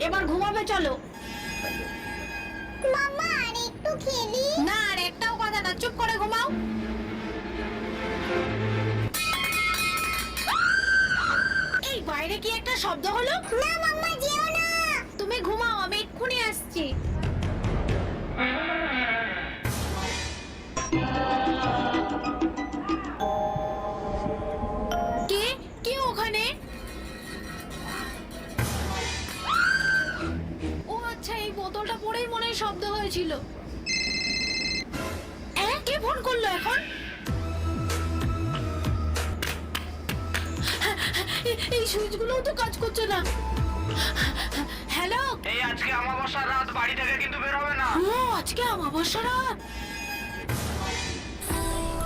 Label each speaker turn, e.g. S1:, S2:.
S1: এবার ঘুমাবে, চলো।
S2: মাম্মা আর একটু খেলি।
S1: না, আর একটাও কথা না, চুপ করে ঘুমাও। এই বাইরে কি একটা শব্দ হলো?
S2: না মাম্মা, যেও না।
S1: তুমি ঘুমাও, আমি এক্ষুনি আসছি। কে কে ওখানে? ও আচ্ছা, এই বোতলটা পড়েই মনে হয় শব্দ হয়েছিল। কে ফোন করলো এখন? এই সুইচগুলোও তো কাজ করছে না। হ্যালো।
S3: এই আজকে অমাবস্যার রাত, বাড়ি থেকে কিন্তু বের হবে না।
S1: ও আজকে অমাবস্যা রাত।